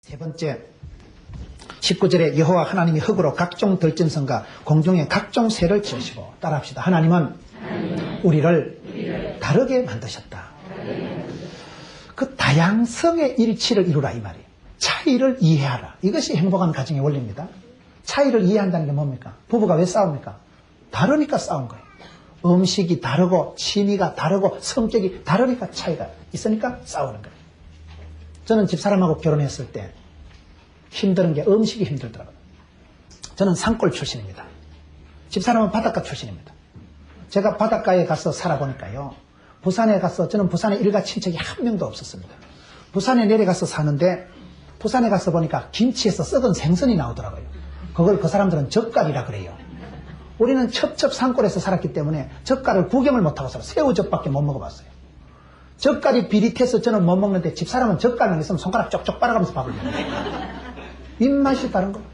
세 번째, 19절에 여호와 하나님이 흙으로 각종 들짐승과 공중의 각종 새를 지으시고, 따라합시다. 하나님은 우리를 다르게 만드셨다. 그 다양성의 일치를 이루라 이 말이에요. 차이를 이해하라. 이것이 행복한 가정의 원리입니다. 차이를 이해한다는 게 뭡니까? 부부가 왜 싸웁니까? 다르니까 싸운 거예요. 음식이 다르고 취미가 다르고 성격이 다르니까 차이가 있으니까 싸우는 거예요. 저는 집사람하고 결혼했을 때 힘든 게 음식이 힘들더라고요. 저는 산골 출신입니다. 집사람은 바닷가 출신입니다. 제가 바닷가에 가서 살아보니까요. 부산에 가서, 저는 부산에 일가 친척이 한 명도 없었습니다. 부산에 내려가서 사는데 부산에 가서 보니까 김치에서 썩은 생선이 나오더라고요. 그걸 그 사람들은 젓갈이라 그래요. 우리는 첩첩 산골에서 살았기 때문에 젓갈을 구경을 못하고 살아요. 새우젓밖에 못 먹어봤어요. 젓갈이 비릿해서 저는 못 먹는데 집사람은 젓갈만 있으면 손가락 쪽쪽 빨아가면서 밥을 먹어요. 입맛이 다른 거예요.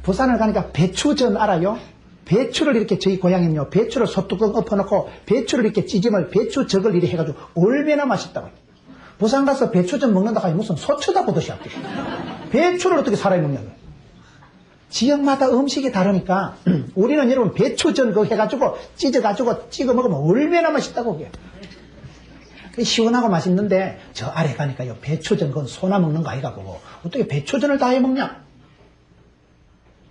부산을 가니까 배추전 알아요? 배추를 이렇게, 저희 고향은요, 배추를 소뚜껑 엎어놓고 배추를 이렇게 찌짐을 배추젓을 이렇게 해가지고 얼마나 맛있다고요. 부산 가서 배추전 먹는다고 하니 무슨 소 쳐다보듯이 할게요. 배추를 어떻게 사람이 먹냐고요. 지역마다 음식이 다르니까 우리는 여러분 배추전 그거 해가지고 찢어가지고 찍어 먹으면 얼마나 맛있다고 그게요. 시원하고 맛있는데 저 아래 가니까요, 배추전 그건 소나 먹는 거 아이가 보고 어떻게 배추전을 다 해먹냐.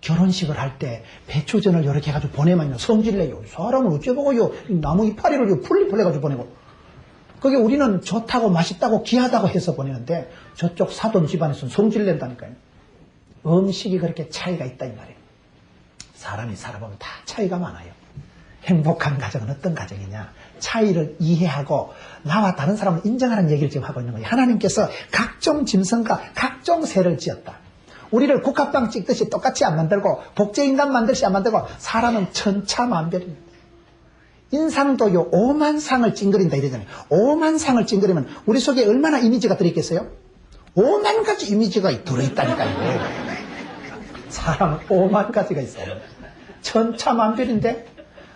결혼식을 할 때 배추전을 이렇게 해가지고 보내면요 성질내요. 사람을 어째보고요 나무 이파리를 풀리풀 해가지고 보내고, 그게 우리는 좋다고 맛있다고 귀하다고 해서 보내는데 저쪽 사돈 집안에서는 성질낸다니까요. 음식이 그렇게 차이가 있다 이 말이에요. 사람이 살아보면 다 차이가 많아요. 행복한 가정은 어떤 가정이냐? 차이를 이해하고 나와 다른 사람을 인정하는 얘기를 지금 하고 있는 거예요. 하나님께서 각종 짐승과 각종 새를 지었다. 우리를 국화빵 찍듯이 똑같이 안 만들고 복제인간 만들듯이 안 만들고 사람은 천차만별입니다. 인상도요 5만 상을 찡그린다 이러잖아요. 5만 상을 찡그리면 우리 속에 얼마나 이미지가 들어있겠어요? 5만 가지 이미지가 들어있다니까요. 사람은 5만 가지가 있어요. 천차만별인데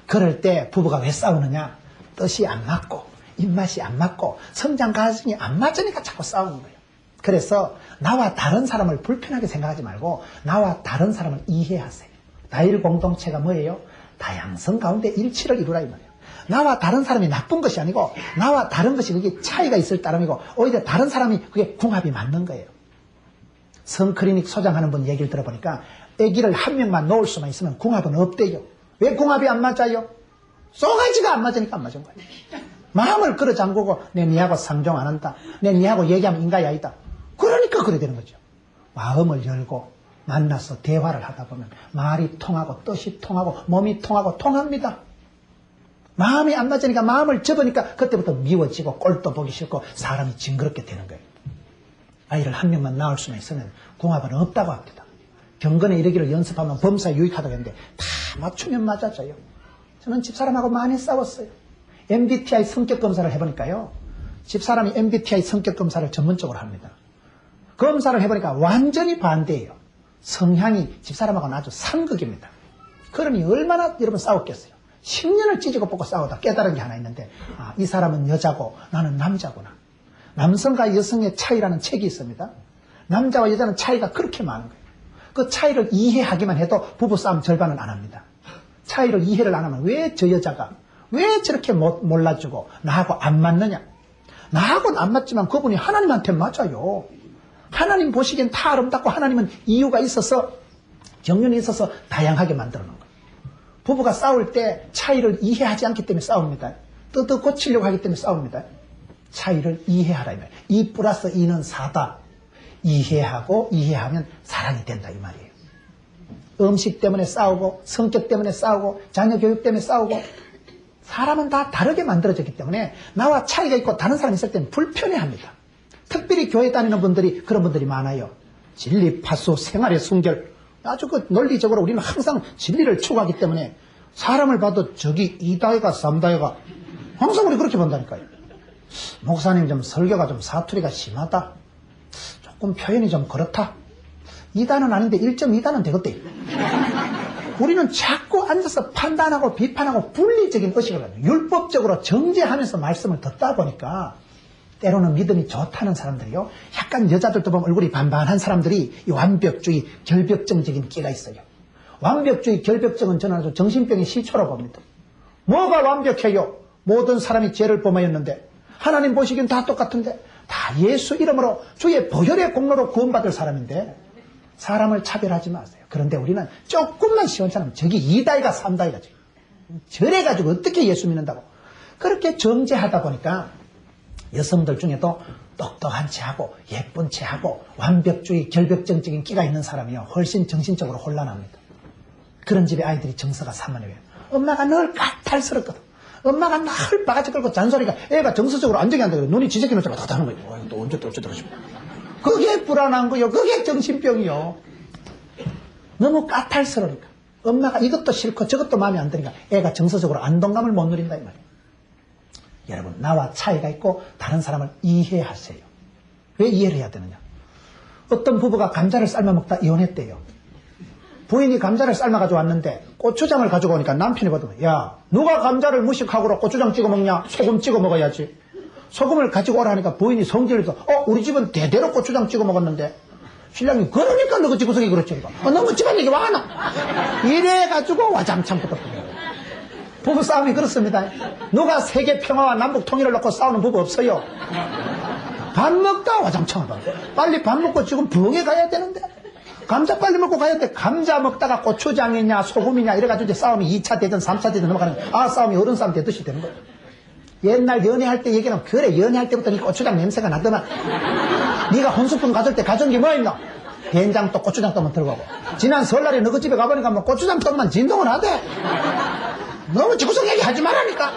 그럴 때 부부가 왜 싸우느냐? 뜻이 안 맞고 입맛이 안 맞고 성장 과정이 안 맞으니까 자꾸 싸우는 거예요. 그래서 나와 다른 사람을 불편하게 생각하지 말고 나와 다른 사람을 이해하세요. 다일 공동체가 뭐예요? 다양성 가운데 일치를 이루라 이 말이에요. 나와 다른 사람이 나쁜 것이 아니고 나와 다른 것이 그게 차이가 있을 따름이고 오히려 다른 사람이 그게 궁합이 맞는 거예요. 성클리닉 소장하는 분 얘기를 들어보니까 아기를 한 명만 놓을 수만 있으면 궁합은 없대요. 왜 궁합이 안 맞아요? 쏘가지가 안 맞으니까 안 맞은 거예요. 마음을 끌어 잠그고 내 니하고 상종 안 한다. 내 니하고 얘기하면 인간이 아니다. 그러니까 그래 되는 거죠. 마음을 열고 만나서 대화를 하다 보면 말이 통하고 뜻이 통하고 몸이 통하고 통합니다. 마음이 안 맞으니까 마음을 접으니까 그때부터 미워지고 꼴도 보기 싫고 사람이 징그럽게 되는 거예요. 아이를 한 명만 낳을 수만 있으면 궁합은 없다고 합니다. 경건에 이르기를 연습하면 범사에 유익하다고 했는데 다 맞추면 맞아져요. 저는 집사람하고 많이 싸웠어요. MBTI 성격 검사를 해보니까요. 집사람이 MBTI 성격 검사를 전문적으로 합니다. 검사를 해보니까 완전히 반대예요. 성향이 집사람하고는 아주 상극입니다. 그러니 얼마나 여러분 싸웠겠어요. 10년을 찢고 뽑고 싸우다 깨달은 게 하나 있는데, 아, 이 사람은 여자고 나는 남자구나. 남성과 여성의 차이라는 책이 있습니다. 남자와 여자는 차이가 그렇게 많은 거예요. 그 차이를 이해하기만 해도 부부싸움 절반은 안 합니다. 차이를 이해를 안 하면 왜 저 여자가 왜 저렇게 몰라주고 나하고 안 맞느냐. 나하고는 안 맞지만 그분이 하나님한테 맞아요. 하나님 보시기엔 다 아름답고 하나님은 이유가 있어서 정륜이 있어서 다양하게 만들어 놓은 거예요. 부부가 싸울 때 차이를 이해하지 않기 때문에 싸웁니다. 뜯어 고치려고 하기 때문에 싸웁니다. 차이를 이해하라 이 말이에요. 2 플러스 2는 4다. 이해하고 이해하면 사랑이 된다 이 말이에요. 음식 때문에 싸우고 성격 때문에 싸우고 자녀 교육 때문에 싸우고 사람은 다 다르게 만들어졌기 때문에 나와 차이가 있고 다른 사람이 있을 때는 불편해합니다. 특별히 교회 다니는 분들이 그런 분들이 많아요. 진리, 파수, 생활의 순결. 아주 그 논리적으로 우리는 항상 진리를 추구하기 때문에 사람을 봐도 저기 2다해가 3다해가 항상 우리 그렇게 본다니까요. 목사님 좀 설교가 좀 사투리가 심하다. 조금 표현이 좀 그렇다. 2단은 아닌데 1.2단은 되겠대. 우리는 자꾸 앉아서 판단하고 비판하고 분리적인 의식을 가지고 율법적으로 정죄하면서 말씀을 듣다 보니까 때로는 믿음이 좋다는 사람들이요. 약간 여자들도 보면 얼굴이 반반한 사람들이 이 완벽주의, 결벽증적인 끼가 있어요. 완벽주의, 결벽증은 저는 아주 정신병의 시초라고 봅니다. 뭐가 완벽해요? 모든 사람이 죄를 범하였는데 하나님 보시기엔 다 똑같은데 다 예수 이름으로 주의 보혈의 공로로 구원받을 사람인데 사람을 차별하지 마세요. 그런데 우리는 조금만 시원찮으면 저기 2다이가 3다이가 저래가지고 어떻게 예수 믿는다고. 그렇게 정죄하다 보니까 여성들 중에도 똑똑한 체하고 예쁜 체하고 완벽주의 결벽증적인 끼가 있는 사람이요 훨씬 정신적으로 혼란합니다. 그런 집에 아이들이 정서가 산만해요. 엄마가 늘 까탈스럽거든. 엄마가 늘 바가지 끌고 잔소리가 애가 정서적으로 안정이 안 되거든. 눈이 지새끼는 줄 다 하는 거예요. 또 언제 또 어쩌다 싶어. 그게 불안한 거요. 그게 정신병이요. 너무 까탈스러우니까. 엄마가 이것도 싫고 저것도 마음에 안 드니까 애가 정서적으로 안정감을 못 누린다 이 말이에요. 여러분 나와 차이가 있고 다른 사람을 이해하세요. 왜 이해를 해야 되느냐. 어떤 부부가 감자를 삶아 먹다 이혼했대요. 부인이 감자를 삶아가지고 왔는데 고추장을 가지고 오니까 남편이 보더니 야 누가 감자를 무식하고로 고추장 찍어 먹냐. 소금 찍어 먹어야지. 소금을 가지고 오라 하니까 부인이 성질을 우리 집은 대대로 고추장 찍어 먹었는데 신랑이 그러니까 너그 집구석이 그렇지. 너무 집안얘기 와나. 이래가지고 와장창 붙었거든요. 부부싸움이 그렇습니다. 누가 세계 평화와 남북 통일을 놓고 싸우는 부부 없어요. 밥 먹다 와장창을 봐. 빨리 밥 먹고 지금 부엌에 가야 되는데 감자 빨리 먹고 가야 돼. 감자 먹다가 고추장이냐 소금이냐 이래가지고 이제 싸움이 2차 대전 3차 대전 넘어가는 거야. 싸움이 어른 싸움 되듯이 되는 거예요. 옛날 연애할 때 얘기는 그래 연애할 때부터 니 고추장 냄새가 나더만 네가 혼수품 가져올 때 가져온 게 뭐 있나. 된장도 고추장떡만 들고 가고 지난 설날에 너 그 집에 가보니까 뭐 고추장떡만 진동을 하대. 너무 지구석 얘기하지 말라니까.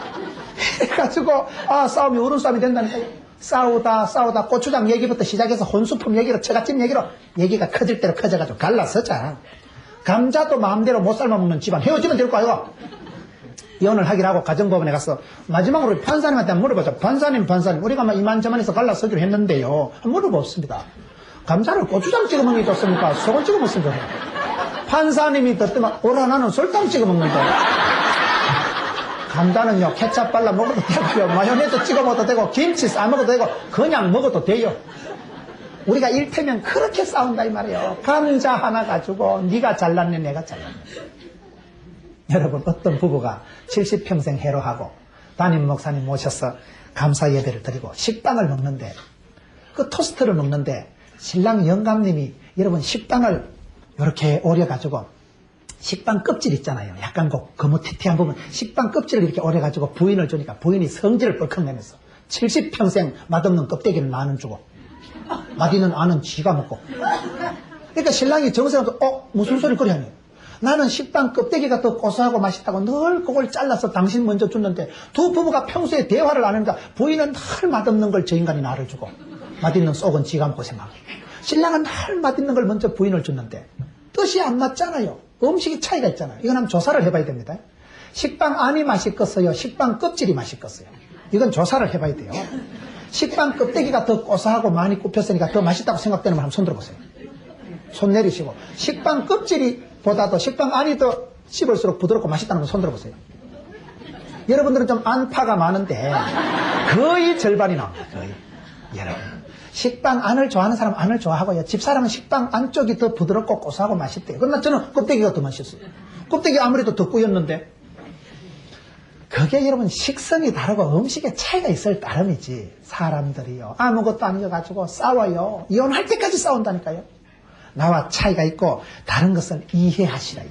해가지고 싸움이 어른 싸움이 된다니까요. 싸우다 고추장 얘기부터 시작해서 혼수품 얘기로 처갓집 얘기로 얘기가 커질 대로 커져가지고 갈라서자. 감자도 마음대로 못 삶아먹는 집안 헤어지면 될 거 아이가. 이혼을 하기로 하고 가정법원에 가서 마지막으로 판사님한테 한번 물어보자. 판사님 우리가 막 이만저만해서 갈라서기로 했는데요. 물어봤습니다. 감자를 고추장 찍어 먹는 게 좋습니까? 소금 찍어 먹습니까? 판사님이 듣더만 오라 나는 설탕 찍어 먹는데. 감자는요 케찹 발라 먹어도 되고요 마요네즈 찍어 먹어도 되고 김치 싸 먹어도 되고 그냥 먹어도 돼요. 우리가 일테면 그렇게 싸운다 이 말이에요. 감자 하나 가지고 네가 잘났네 내가 잘났네. 여러분 어떤 부부가 70평생 해로하고 담임 목사님 모셔서 감사 예배를 드리고 식빵을 먹는데 그 토스트를 먹는데 신랑 영감님이 여러분 식빵을 이렇게 오려가지고 식빵 껍질 있잖아요. 약간 거무튀튀한 부분 식빵 껍질을 이렇게 오려가지고 부인을 주니까 부인이 성질을 뻘컥 내면서 70평생 맛없는 껍데기는 나는 주고 맛있는 아는 지가 먹고. 그러니까 신랑이 정색하면서 무슨 소리 그래 하니. 나는 식빵 껍데기가 더 고소하고 맛있다고 늘 그걸 잘라서 당신 먼저 줬는데 두 부부가 평소에 대화를 안 하니까 부인은 늘 맛없는 걸 저 인간이 나를 주고 맛있는 쏙은 지가 먹고 생각하고 신랑은 늘 맛있는 걸 먼저 부인을 줬는데 뜻이 안 맞잖아요. 음식이 차이가 있잖아요. 이건 한번 조사를 해봐야 됩니다. 식빵 안이 맛있겠어요? 식빵 껍질이 맛있겠어요? 이건 조사를 해봐야 돼요. 식빵 껍데기가 더 고소하고 많이 굽혔으니까 더 맛있다고 생각되는 분 한번 손 들어보세요. 손 내리시고 식빵 껍질이 보다도 식빵 안이 더 씹을수록 부드럽고 맛있다는 분 손 들어보세요. 여러분들은 좀 안파가 많은데 거의 절반이 나옵니다. 거의. 여러분 식빵 안을 좋아하는 사람은 안을 좋아하고요. 집사람은 식빵 안쪽이 더 부드럽고 고소하고 맛있대요. 그러나 저는 껍데기가 더 맛있어요. 껍데기 아무래도 더 꾸였는데 그게 여러분 식성이 다르고 음식에 차이가 있을 따름이지 사람들이요 아무것도 아니어가지고 싸워요. 이혼할 때까지 싸운다니까요. 나와 차이가 있고 다른 것을 이해하시라.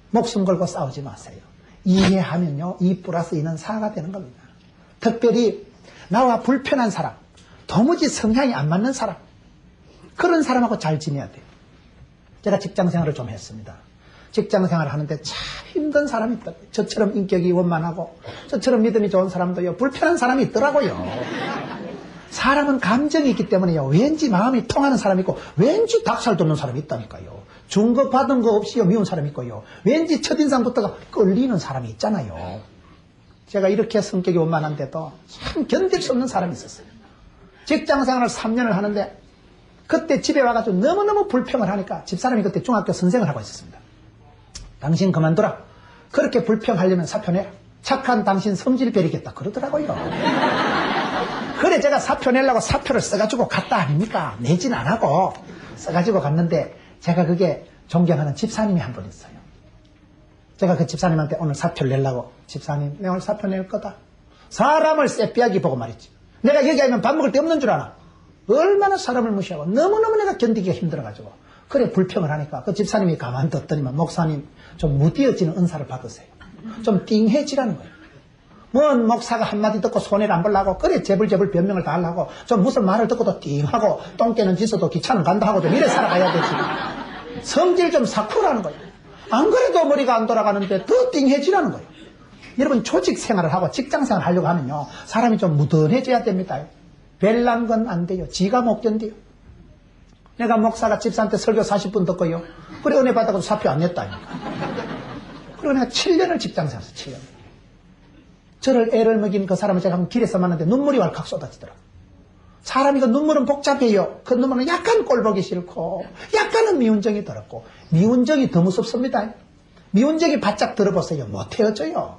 목숨 걸고 싸우지 마세요. 이해하면요 2 플러스 2는 4가 되는 겁니다. 특별히 나와 불편한 사람 도무지 성향이 안 맞는 사람 그런 사람하고 잘 지내야 돼요. 제가 직장생활을 좀 했습니다. 직장생활을 하는데 참 힘든 사람이 있더라고요. 저처럼 인격이 원만하고 저처럼 믿음이 좋은 사람도요 불편한 사람이 있더라고요. 사람은 감정이 있기 때문에요 왠지 마음이 통하는 사람이 있고 왠지 닭살 돋는 사람이 있다니까요. 준 거 받은 거 없이요 미운 사람이 있고요 왠지 첫인상부터가 끌리는 사람이 있잖아요. 제가 이렇게 성격이 원만한데도 참 견딜 수 없는 사람이 있었어요. 직장생활을 3년을 하는데 그때 집에 와가지고 너무너무 불평을 하니까 집사람이 그때 중학교 선생을 하고 있었습니다. 당신 그만둬라. 그렇게 불평하려면 사표내라. 착한 당신 성질 베리겠다 그러더라고요. 그래 그래 제가 사표 내려고 사표를 써가지고 갔다 아닙니까? 내진 안 하고 써가지고 갔는데 제가 그게 존경하는 집사님이 한 분 있어요. 제가 그 집사님한테 오늘 사표를 내려고 집사님 내가 오늘 사표 낼 거다. 사람을 쎄삐하게 보고 말했지. 내가 여기 아니면 밥 먹을 데 없는 줄 아나. 얼마나 사람을 무시하고 너무너무 내가 견디기가 힘들어가지고 그래 불평을 하니까 그 집사님이 가만뒀더니만 목사님 좀 무디어지는 은사를 받으세요. 좀 띵해지라는 거예요. 뭔 목사가 한마디 듣고 손해를 안 보려고 그래 재불재불 변명을 다 하려고 좀 무슨 말을 듣고도 띵하고 똥개는 짖어도 기차는 간다 하고 좀 이래 살아가야 되지. 성질 좀 삭후라는 거예요. 안 그래도 머리가 안 돌아가는데 더 띵해지라는 거예요. 여러분 조직 생활을 하고 직장 생활을 하려고 하면요 사람이 좀 무던해져야 됩니다. 별난 건 안 돼요. 지가 못 견뎌요. 내가 목사가 집사한테 설교 40분 듣고요 그래 은혜 받아도 사표 안 냈다니까. 그리고 내가 7년을 직장 생활했어요. 7년. 저를 애를 먹인 그 사람을 제가 길에서 만났는데 눈물이 왈칵 쏟아지더라고요. 사람이 그 눈물은 복잡해요. 그 눈물은 약간 꼴보기 싫고 약간은 미운정이 들었고 미운정이 더 무섭습니다. 미운정이 바짝 들어보세요. 못 헤어져요.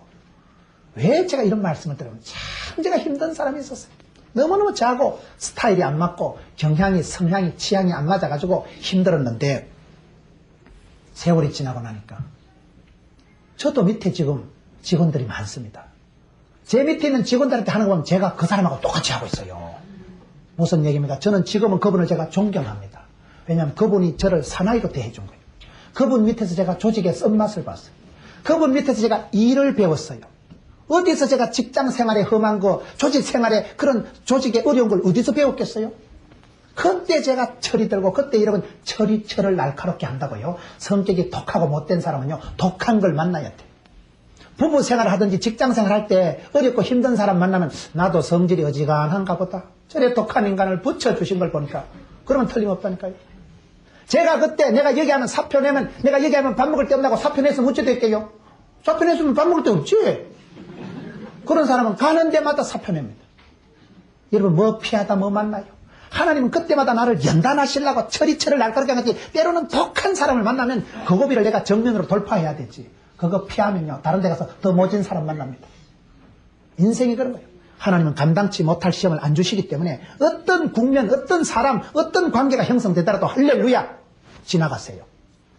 왜 제가 이런 말씀을 드리면 참 제가 힘든 사람이 있었어요. 너무너무 저하고 스타일이 안 맞고 경향이 성향이 취향이 안 맞아가지고 힘들었는데 세월이 지나고 나니까 저도 밑에 지금 직원들이 많습니다. 제 밑에 있는 직원들한테 하는 거 보면 제가 그 사람하고 똑같이 하고 있어요. 무슨 얘기입니까? 저는 지금은 그분을 제가 존경합니다. 왜냐하면 그분이 저를 사나이로 대해준 거예요. 그분 밑에서 제가 조직의 쓴맛을 봤어요. 그분 밑에서 제가 일을 배웠어요. 어디서 제가 직장 생활에 험한 거, 조직 생활에 그런 조직에 어려운 걸 어디서 배웠겠어요? 그때 제가 철이 들고 그때 여러분 철이 철을 날카롭게 한다고요. 성격이 독하고 못된 사람은요 독한 걸 만나야 돼. 부부 생활을 하든지 직장 생활할 때 어렵고 힘든 사람 만나면 나도 성질이 어지간한가 보다. 저래 독한 인간을 붙여주신 걸 보니까 그러면 틀림없다니까요. 제가 그때 내가 여기 하면 사표 내면 내가 여기 하면 밥 먹을 데 없다고 사표 내서 어찌 됐게요? 사표 냈으면 밥 먹을 데 없지. 그런 사람은 가는 데마다 사표 냅니다. 여러분 뭐 피하다 뭐 만나요? 하나님은 그때마다 나를 연단하시려고 철이철을 날카롭게 하겠지. 때로는 독한 사람을 만나면 그 고비를 내가 정면으로 돌파해야 되지. 그거 피하면요 다른 데 가서 더 모진 사람 만납니다. 인생이 그런 거예요. 하나님은 감당치 못할 시험을 안 주시기 때문에 어떤 국면, 어떤 사람, 어떤 관계가 형성되더라도 할렐루야 지나가세요.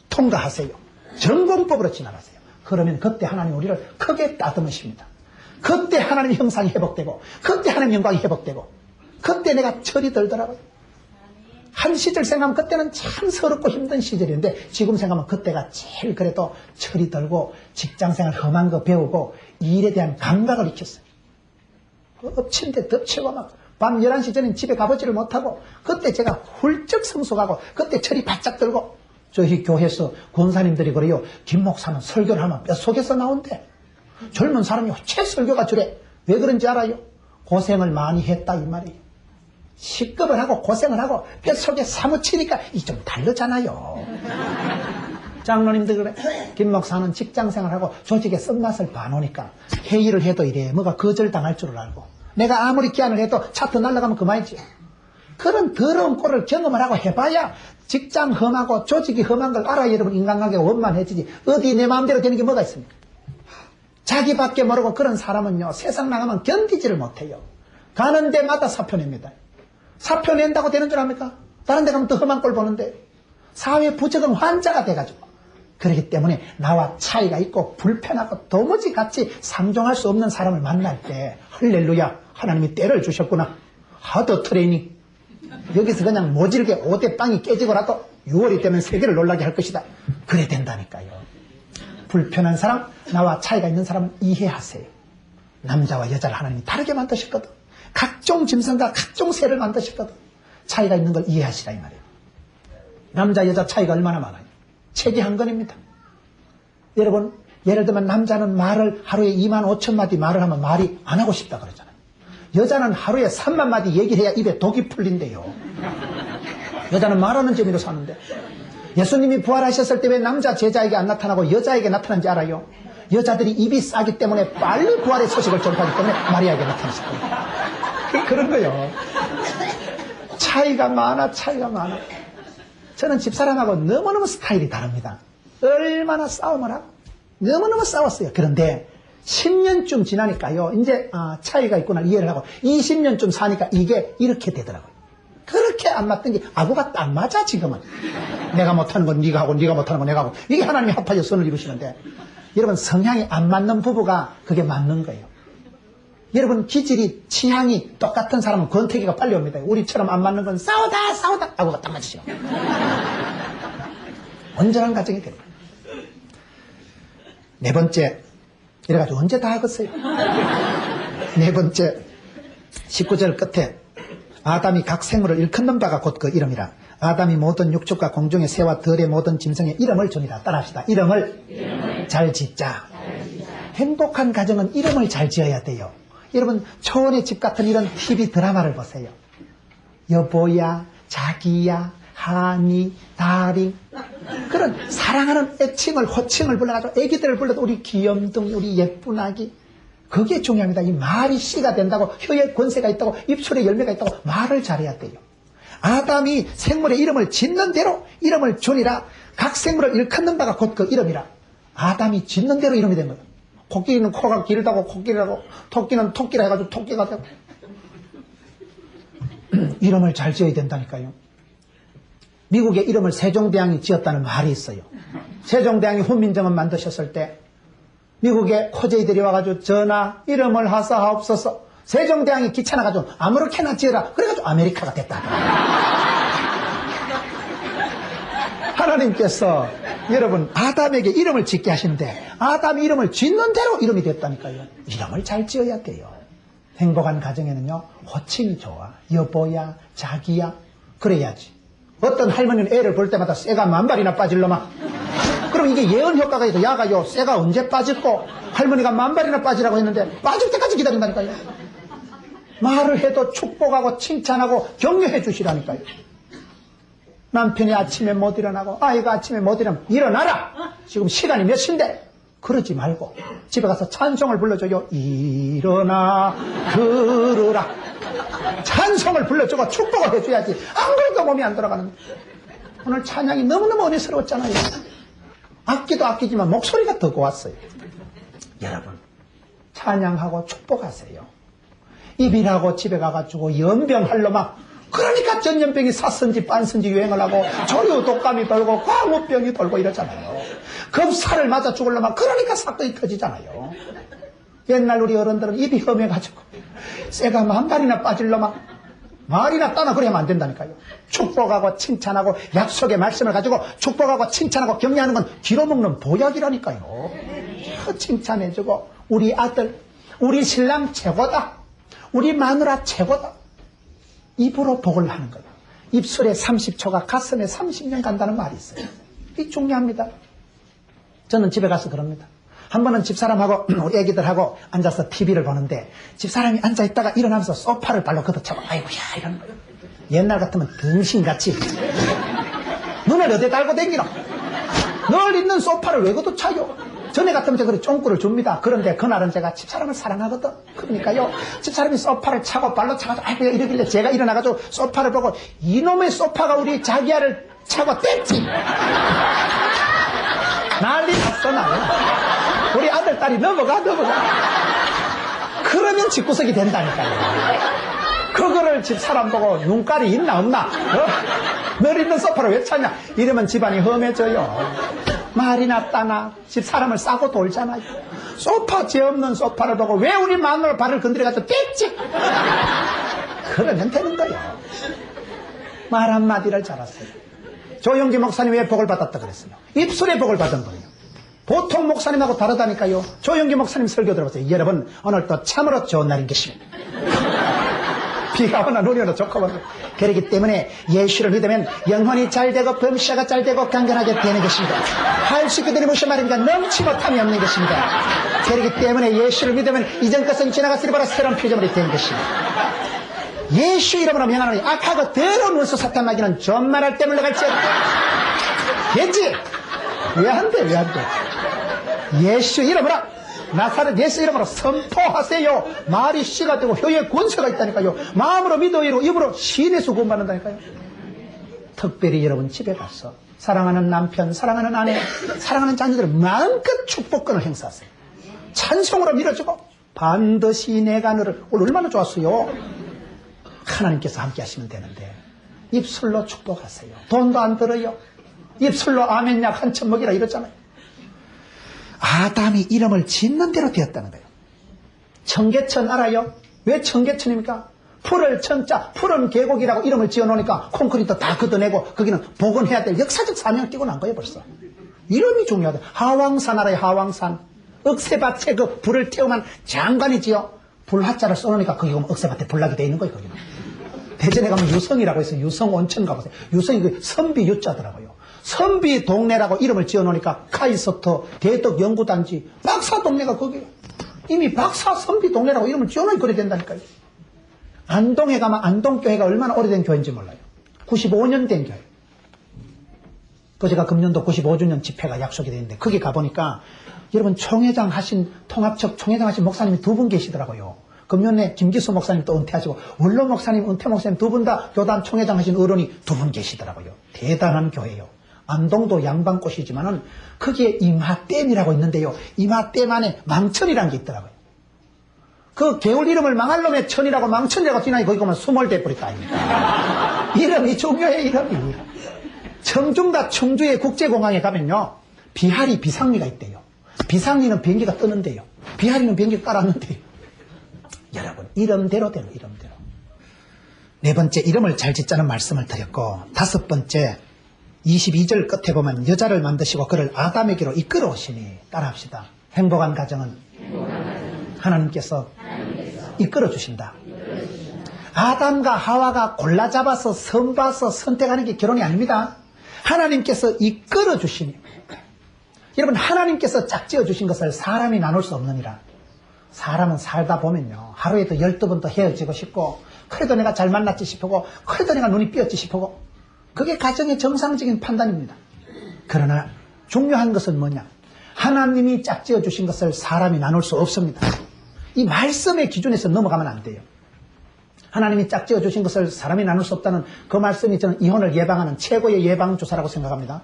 통과하세요. 전공법으로 지나가세요. 그러면 그때 하나님 우리를 크게 따듬으십니다. 그때 하나님 형상이 회복되고 그때 하나님 영광이 회복되고 그때 내가 철이 들더라고요. 한 시절 생각하면 그때는 참 서럽고 힘든 시절인데 지금 생각하면 그때가 제일 그래도 철이 들고 직장생활 험한 거 배우고 일에 대한 감각을 익혔어요. 엎친 데 덮치고 막 밤 11시 전엔 집에 가보지를 못하고 그때 제가 훌쩍 성숙하고 그때 철이 바짝 들고 저희 교회에서 권사님들이 그래요. 김 목사는 설교를 하면 뼛속에서 나온대. 젊은 사람이 어째 설교가 저래. 왜 그런지 알아요? 고생을 많이 했다 이 말이에요. 식겁을 하고 고생을 하고 뼛속에 사무치니까 이 좀 다르잖아요. 장로님들 그래. 김 목사는 직장생활하고 조직의 쓴맛을 봐놓으니까 회의를 해도 이래 뭐가 거절당할 줄을 알고 내가 아무리 기한을 해도 차트 날아가면 그만이지. 그런 더러운 꼴을 경험을 하고 해봐야 직장 험하고 조직이 험한 걸 알아야 여러분 인간관계가 원만해지지. 어디 내 마음대로 되는 게 뭐가 있습니까? 자기밖에 모르고 그런 사람은요 세상 나가면 견디지를 못해요. 가는 데마다 사표 냅니다. 사표 낸다고 되는 줄 압니까? 다른 데 가면 더 험한 꼴 보는데 사회 부적응 환자가 돼가지고 그렇기 때문에 나와 차이가 있고 불편하고 도무지 같이 상종할 수 없는 사람을 만날 때 할렐루야 하나님이 때를 주셨구나. 하드 트레이닝 여기서 그냥 모질게 5대 빵이 깨지고라도 6월이 되면 세계를 놀라게 할 것이다. 그래 된다니까요. 불편한 사람 나와 차이가 있는 사람은 이해하세요. 남자와 여자를 하나님이 다르게 만드셨거든. 각종 짐승과 각종 새를 만드셨거든. 차이가 있는 걸 이해하시라 이 말이에요. 남자 여자 차이가 얼마나 많아요. 책이 한 권입니다. 여러분 예를 들면 남자는 말을 하루에 25,000마디 말을 하면 말이 안 하고 싶다 그러잖아요. 여자는 하루에 3만 마디 얘기를 해야 입에 독이 풀린대요. 여자는 말하는 재미로 사는데 예수님이 부활하셨을 때 왜 남자 제자에게 안 나타나고 여자에게 나타난지 알아요? 여자들이 입이 싸기 때문에 빨리 부활의 소식을 전파하기 때문에 마리아에게 나타났을 거예요. 그런 거예요. 차이가 많아. 저는 집사람하고 너무너무 스타일이 다릅니다. 얼마나 싸움을 하고 너무너무 싸웠어요. 그런데 10년쯤 지나니까요. 이제 차이가 있구나 이해를 하고 20년쯤 사니까 이게 이렇게 되더라고요. 그렇게 안 맞던 게 아구가 딱 맞아 지금은. 내가 못하는 건 네가 하고 네가 못하는 건 내가 하고 이게 하나님이 합하여 선을 이루시는데 여러분 성향이 안 맞는 부부가 그게 맞는 거예요. 여러분 기질이 취향이 똑같은 사람은 권태기가 빨리 옵니다. 우리처럼 안 맞는 건 싸우다 아구가 딱 맞으죠. 온전한 가정이 됩니다. 네 번째 이래가지고 언제 다 하겠어요. 네 번째 19절 끝에 아담이 각 생물을 일컫는 바가 곧 그 이름이라. 아담이 모든 육축과 공중의 새와 들의 모든 짐승의 이름을 주니라. 따라합시다. 이름을 잘 짓자. 행복한 가정은 이름을 잘 지어야 돼요. 여러분 초원의 집 같은 이런 TV 드라마를 보세요. 여보야, 자기야, 하니, 다리 그런 사랑하는 애칭을 호칭을 불러가지고 애기들을 불러도 우리 귀염둥이, 우리 예쁜 아기 그게 중요합니다. 이 말이 씨가 된다고 혀에 권세가 있다고 입술에 열매가 있다고 말을 잘해야 돼요. 아담이 생물의 이름을 짓는 대로 이름을 주니라. 각 생물을 일컫는 바가 곧 그 이름이라. 아담이 짓는 대로 이름이 된 거예요. 코끼리는 코가 길다고 코끼리라고 토끼는 토끼라 해가지고 토끼가 되고 이름을 잘 지어야 된다니까요. 미국의 이름을 세종대왕이 지었다는 말이 있어요. 세종대왕이 훈민정음 만드셨을 때 미국의 코제이들이 와가지고 전하 이름을 하사하옵소서. 세종대왕이 귀찮아가지고 아무렇게나 지어라. 그래가지고 아메리카가 됐다. 하나님께서 여러분 아담에게 이름을 짓게 하시는데 아담이 이름을 짓는 대로 이름이 됐다니까요. 이름을 잘 지어야 돼요. 행복한 가정에는요 호칭이 좋아. 여보야, 자기야 그래야지. 어떤 할머니는 애를 볼 때마다 쇠가 10,000발이나 빠질 놈아. 그럼 이게 예언 효과가 있어. 야가요 쇠가 언제 빠질고 할머니가 10,000발이나 빠지라고 했는데 빠질 때까지 기다린다니까요. 말을 해도 축복하고 칭찬하고 격려해 주시라니까요. 남편이 아침에 못 일어나고 아이가 아침에 못 일어나면 일어나라. 지금 시간이 몇 시인데. 그러지 말고 집에 가서 찬송을 불러줘요. 일어나 들으라. 찬송을 불러주고 축복을 해줘야지. 안 그러니까 몸이 안 돌아가는데. 오늘 찬양이 너무너무 은혜스러웠잖아요. 악기도 악기지만 목소리가 더 고왔어요. 여러분 찬양하고 축복하세요. 입이라고 집에 가가지고 연병할 놈아. 그러니까 전염병이 샀은지 빤슨지 유행을 하고 조류 독감이 돌고 광우병이 돌고 이러잖아요. 겁살을 맞아 죽을려면 그러니까 사건이 터지잖아요. 옛날 우리 어른들은 입이 험해가지고 쇠가 10,000발이나 빠질려면 말이나 따나 그러면 안 된다니까요. 축복하고 칭찬하고 약속의 말씀을 가지고 축복하고 칭찬하고 격려하는 건 뒤로 먹는 보약이라니까요. 칭찬해주고 우리 아들 우리 신랑 최고다. 우리 마누라 최고다. 입으로 복을 하는 거예요. 입술에 30초가 가슴에 30년 간다는 말이 있어요. 이게 중요합니다. 저는 집에 가서 그럽니다. 한 번은 집사람하고 우리 애기들하고 앉아서 TV를 보는데 집사람이 앉아있다가 일어나면서 소파를 발로 걷어차고 아이고야 이러는 거예요. 옛날 같으면 등신같이 눈을 어디 달고 댕기노. 늘 있는 소파를 왜 걷어차요. 전에 같으면 제가 쫑구를 줍니다. 그런데 그날은 제가 집사람을 사랑하거든. 그러니까요 집사람이 소파를 차고 발로 차가지고 아이고야 이러길래 제가 일어나가지고 소파를 보고 이놈의 소파가 우리 자기야를 차고 뗐지. 난리 났어 나는. 우리 아들 딸이 넘어가. 그러면 집구석이 된다니까요. 그거를 집사람 보고 눈깔이 있나 없나. 늘 있는 소파를 왜 찾냐. 이러면 집안이 험해져요. 말이나 따나 집사람을 싸고 돌잖아요. 소파 죄 없는 소파를 보고 왜 우리 마누라 발을 건드려가지고 뗐지. 그러면 되는 거예요. 말 한마디를 잘하세요. 조영기 목사님 왜 복을 받았다 그랬어요. 입술에 복을 받은 거예요. 보통 목사님하고 다르다니까요. 조영기 목사님 설교 들어보세요. 여러분 오늘 또 참으로 좋은 날인 것입니다. 비가 오나 눈이 오나 좋고 그렇기 때문에 예수를 믿으면 영혼이 잘되고 범시아가 잘되고 강건하게 되는 것입니다. 할 수 있게 되는 무슨 말입니까? 넘치 못함이 없는 것입니다. 그렇기 때문에 예수를 믿으면 이전 것은 지나갔으리 바라 새로운 피조물이 되는 것입니다. 예수 이름으로 명하노니 악하고 더러운 원수 사탄 마귀는 존말할 때 물러갈지어다. 됐지? 왜 안 돼? 예수 이름으로 나사렛 예수 이름으로 선포하세요. 말이 씨가 되고 혀에 권세가 있다니까요. 마음으로 믿어요. 입으로 신에서 구원받는다니까요. 특별히 여러분 집에 가서 사랑하는 남편, 사랑하는 아내, 사랑하는 자녀들을 마음껏 축복권을 행사하세요. 찬송으로 밀어주고 반드시 내가 너를 얼마나 좋았어요. 하나님께서 함께 하시면 되는데 입술로 축복하세요. 돈도 안 들어요. 입술로 아멘 약 한 천 먹이라 이랬잖아요. 아담이 이름을 짓는 대로 되었다는 거예요. 청계천 알아요? 왜 청계천입니까? 풀을 천자, 푸른 계곡이라고 이름을 지어놓으니까 콘크리트 다 걷어내고 거기는 복원해야 될 역사적 사명을 띄고 난 거예요 벌써. 이름이 중요하다. 하왕산 알아요? 하왕산. 억새밭에 그 불을 태우면 장관이지요. 불화자를 써놓으니까 거기 가면 억새밭에 불나게 돼 있는 거예요 거기는. 대전에 가면 유성이라고 해서 유성 온천 가보세요. 유성이 그 선비 유자더라고요. 선비 동네라고 이름을 지어놓으니까 카이스트 대덕연구단지 박사 동네가 거기요. 이미 박사 선비 동네라고 이름을 지어놓으니 그래 된다니까요. 안동에 가면 안동교회가 얼마나 오래된 교회인지 몰라요. 95년 된 교회. 그 제가 금년도 95주년 집회가 약속이 되어 있는데 거기 가보니까 여러분 총회장 하신 통합적 총회장 하신 목사님이 두 분 계시더라고요. 금년에 김기수 목사님 또 은퇴하시고 원로 목사님, 은퇴 목사님 두 분 다 교단 총회장 하신 어른이 두 분 계시더라고요. 대단한 교회예요. 안동도 양반꽃이지만은 거기에 임하댐이라고 있는데요. 임하댐 안에 망천이라는 게 있더라고요. 그 개울 이름을 망할 놈의 천이라고 망천이라고 지나니 거기 가면 수몰돼 버렸다 아닙니까? 이름이 중요해 이름이. 청중과 청주의 국제공항에 가면요. 비하리 비상리가 있대요. 비상리는 비행기가 뜨는데요. 비하리는 비행기가 깔았는데요. 여러분 이름대로 되는 이름대로. 네 번째 이름을 잘 짓자는 말씀을 드렸고 다섯 번째 22절 끝에 보면 여자를 만드시고 그를 아담에게로 이끌어 오시니 따라합시다. 행복한 가정은 하나님께서 이끌어 주신다. 아담과 하와가 골라 잡아서 선봐서 선택하는 게 결혼이 아닙니다. 하나님께서 이끌어 주시니. 여러분 하나님께서 짝지어 주신 것을 사람이 나눌 수 없느니라. 사람은 살다 보면요 하루에도 12번 더 헤어지고 싶고 그래도 내가 잘 만났지 싶고 그래도 내가 눈이 삐었지 싶고 그게 가정의 정상적인 판단입니다. 그러나 중요한 것은 뭐냐? 하나님이 짝지어 주신 것을 사람이 나눌 수 없습니다. 이 말씀의 기준에서 넘어가면 안 돼요. 하나님이 짝지어 주신 것을 사람이 나눌 수 없다는 그 말씀이 저는 이혼을 예방하는 최고의 예방주사라고 생각합니다.